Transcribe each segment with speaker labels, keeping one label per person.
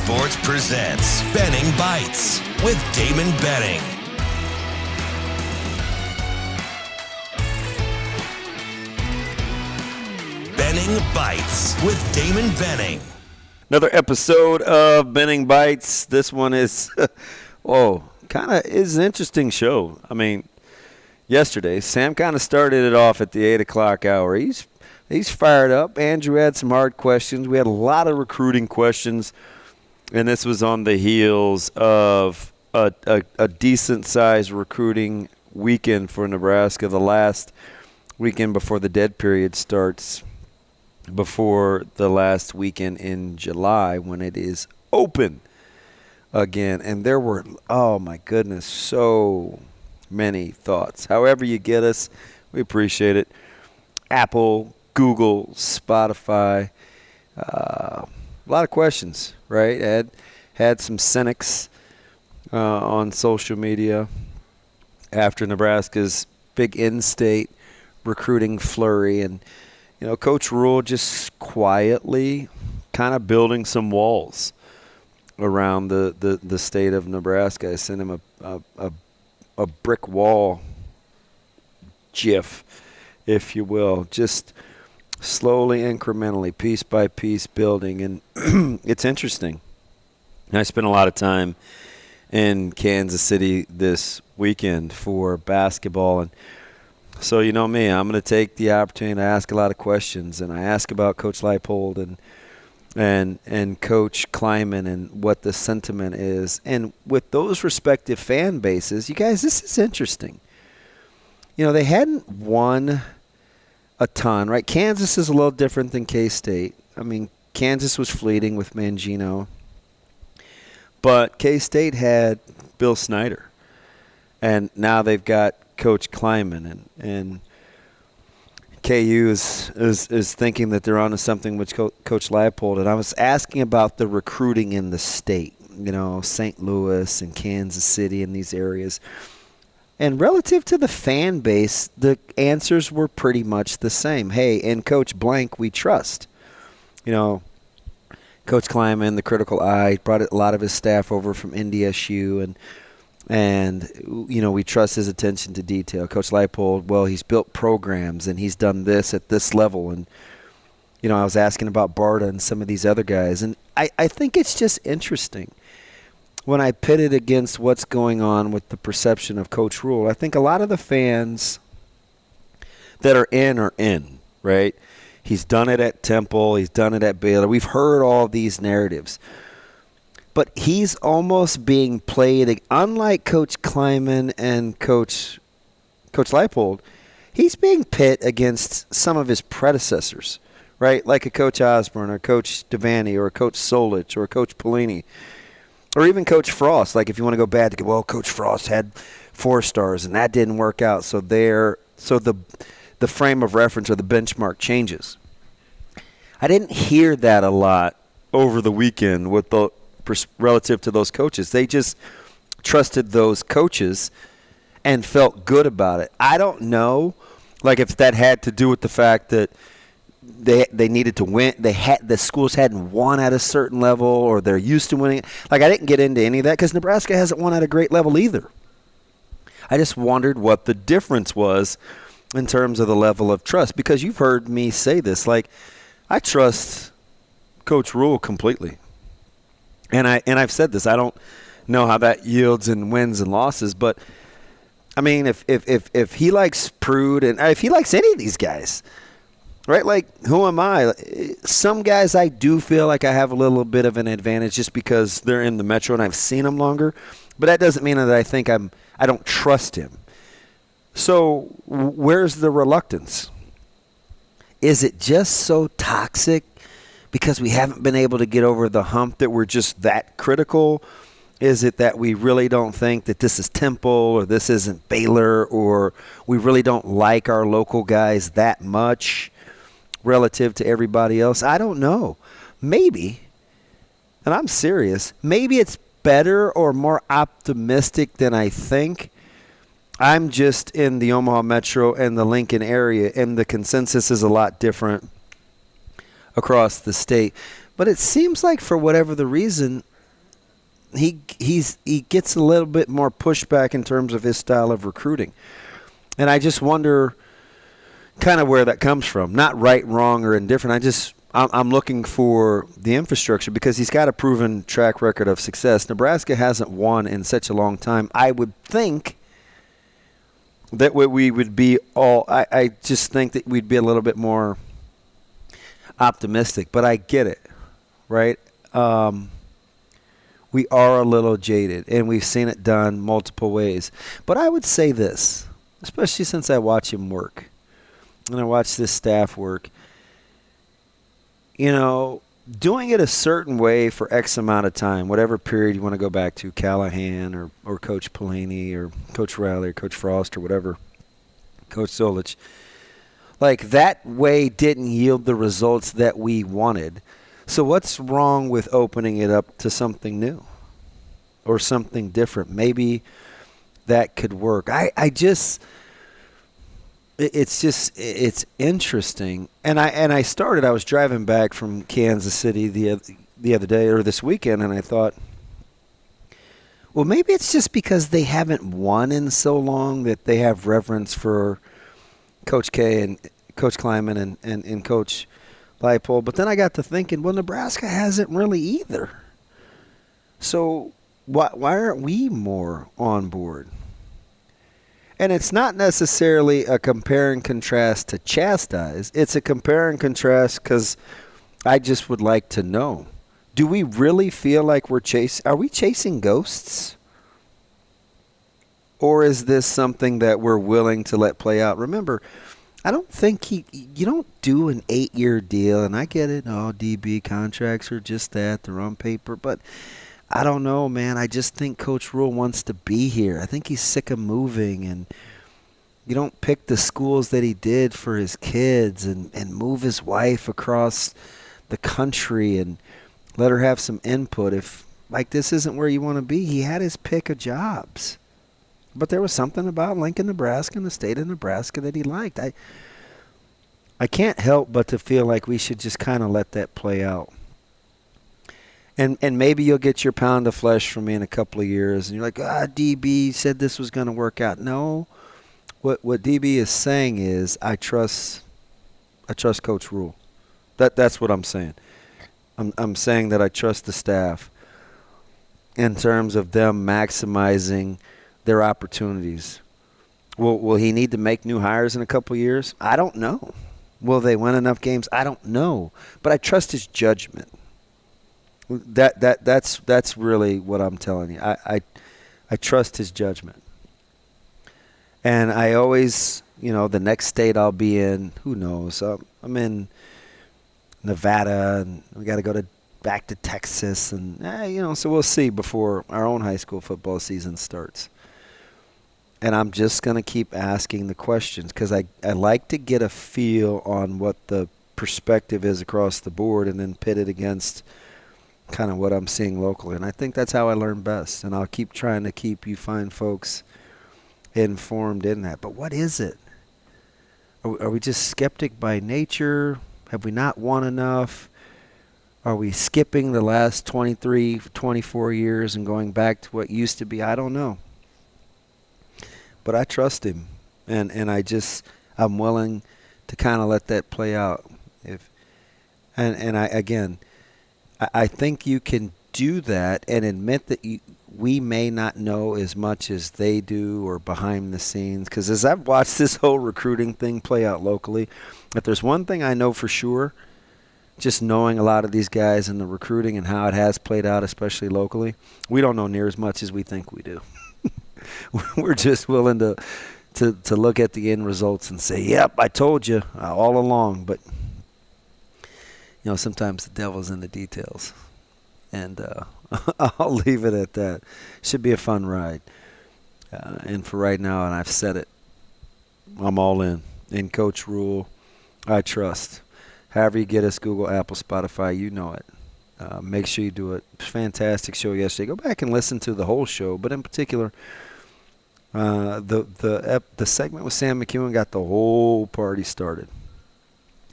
Speaker 1: Sports presents Benning Bites with Damon Benning. Benning Bites with Damon Benning.
Speaker 2: Another episode of Benning Bites. This one is, kind of is an interesting show. I mean, yesterday, Sam kind of started it off at the 8 o'clock hour. He's fired up. Andrew had some hard questions. We had a lot of recruiting questions, and this was on the heels of a decent-sized recruiting weekend for Nebraska, the last weekend before the dead period starts, before the last weekend in July when it is open again. And there were, oh my goodness, so many thoughts. However you get us, we appreciate it. Apple, Google, Spotify, a lot of questions, right? Had some cynics on social media after Nebraska's big InState recruiting flurry, and Coach Rule just quietly kind of building some walls around the state of Nebraska. I sent him a brick wall GIF, if you will, just slowly, incrementally, piece by piece building. And it's interesting. I spent a lot of time in Kansas City this weekend for basketball, and so you know me, I'm going to take the opportunity to ask a lot of questions, and I ask about Coach Leipold and Coach Kleiman and what the sentiment is. And with those respective fan bases, you guys, this is interesting. They hadn't won a ton, right? Kansas is a little different than K-State. I mean, Kansas was fleeting with Mangino, but K-State had Bill Snyder, and now they've got Coach Kleiman, and KU is thinking that they're onto something with Coach Leipold. And I was asking about the recruiting in the state, St. Louis and Kansas City and these areas. And relative to the fan base, the answers were pretty much the same. Hey, in Coach Blank, we trust. Coach Kleiman, the critical eye, brought a lot of his staff over from NDSU, and we trust his attention to detail. Coach Leipold, well, he's built programs and he's done this at this level. And, I was asking about Barta and some of these other guys. And I think it's just interesting when I pit it against what's going on with the perception of Coach Rule. I think a lot of the fans that are in, right? He's done it at Temple. He's done it at Baylor. We've heard all these narratives. But he's almost being played, unlike Coach Kleiman and Coach Leipold, he's being pit against some of his predecessors, right? Like a Coach Osborne or Coach Devaney or Coach Solich or Coach Pelini or even Coach Frost. Like if you want to go bad, Coach Frost had 4 stars and that didn't work out, so the frame of reference or the benchmark changes. I didn't hear that a lot over the weekend with the relative to those coaches. They just trusted those coaches and felt good about it. I don't know, if that had to do with the fact that they needed to win. The schools hadn't won at a certain level, or they're used to winning. I didn't get into any of that because Nebraska hasn't won at a great level either. I just wondered what the difference was in terms of the level of trust, because you've heard me say this. I trust Coach Rule completely. And I've said this. I don't know how that yields in wins and losses, but I mean, if he likes Prude and if he likes any of these guys, right? Who am I? Some guys I do feel like I have a little bit of an advantage just because they're in the Metro and I've seen them longer, but that doesn't mean that I think I don't trust him. So where's the reluctance? Is it just so toxic because we haven't been able to get over the hump that we're just that critical? Is it that we really don't think that this is Temple or this isn't Baylor, or we really don't like our local guys that much relative to everybody else? I don't know. Maybe, and I'm serious, maybe it's better or more optimistic than I think. I'm just in the Omaha Metro and the Lincoln area, and the consensus is a lot different across the state. But it seems like for whatever the reason, he gets a little bit more pushback in terms of his style of recruiting. And I just wonder kind of where that comes from. Not right, wrong, or indifferent. I'm looking for the infrastructure because he's got a proven track record of success. Nebraska hasn't won in such a long time. I would think that we would be all – I just think that we'd be a little bit more optimistic. But I get it, right? We are a little jaded, and we've seen it done multiple ways. But I would say this, especially since I watch him work and I watch this staff work, doing it a certain way for X amount of time, whatever period you want to go back to, Callahan or Coach Pelini or Coach Riley or Coach Frost or whatever, Coach Solich, like that way didn't yield the results that we wanted. So what's wrong with opening it up to something new or something different? Maybe that could work. It's interesting. And I was driving back from Kansas City the other day or this weekend, and I thought, well, maybe it's just because they haven't won in so long that they have reverence for Coach K and Coach Kleiman and Coach Leipold. But then I got to thinking, well, Nebraska hasn't really either. So why aren't we more on board? And it's not necessarily a compare and contrast to chastise. It's a compare and contrast because I just would like to know. Do we really feel like are we chasing ghosts? Or is this something that we're willing to let play out? Remember, I don't think you don't do an 8-year deal, and I get it. DB contracts are just that. They're on paper. But I don't know, man. I just think Coach Rule wants to be here. I think he's sick of moving, and you don't pick the schools that he did for his kids and move his wife across the country and let her have some input. If, this isn't where you want to be, he had his pick of jobs. But there was something about Lincoln, Nebraska, and the state of Nebraska that he liked. I can't help but to feel like we should just kind of let that play out. And maybe you'll get your pound of flesh from me in a couple of years, and you're like, DB said this was going to work out. No, what DB is saying is, I trust Coach Rule. That's what I'm saying. I'm saying that I trust the staff in terms of them maximizing their opportunities. Will he need to make new hires in a couple of years? I don't know. Will they win enough games? I don't know. But I trust his judgment. That's really what I'm telling you. I trust his judgment. And I always, the next state I'll be in, who knows? I'm in Nevada, and we got to go back to Texas, and so we'll see before our own high school football season starts. And I'm just going to keep asking the questions because I like to get a feel on what the perspective is across the board and then pit it against kind of what I'm seeing locally. And I think that's how I learn best. And I'll keep trying to keep you fine folks informed in that. But what is it? Are we just skeptic by nature? Have we not won enough? Are we skipping the last 23, 24 years and going back to what used to be? I don't know. But I trust him, and I'm willing to kind of let that play out. I think you can do that and admit that we may not know as much as they do or behind the scenes. Because as I've watched this whole recruiting thing play out locally, if there's one thing I know for sure, just knowing a lot of these guys in the recruiting and how it has played out, especially locally, we don't know near as much as we think we do. We're just willing to look at the end results and say, yep, I told you all along. But, sometimes the devil's in the details. And I'll leave it at that. Should be a fun ride. And for right now, and I've said it, I'm all in. In Coach Rule, I trust. However you get us, Google, Apple, Spotify, you know it. Make sure you do it. Fantastic show yesterday. Go back and listen to the whole show, but in particular, the segment with Sam McEwen got the whole party started,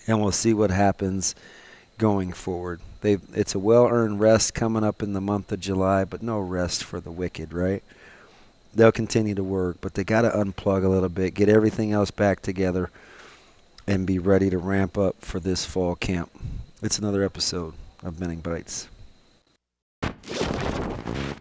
Speaker 2: and we'll see what happens going forward. It's a well-earned rest coming up in the month of July, but no rest for the wicked, right? They'll continue to work, but they got to unplug a little bit, get everything else back together, and be ready to ramp up for this fall camp. It's another episode of Benning Bites.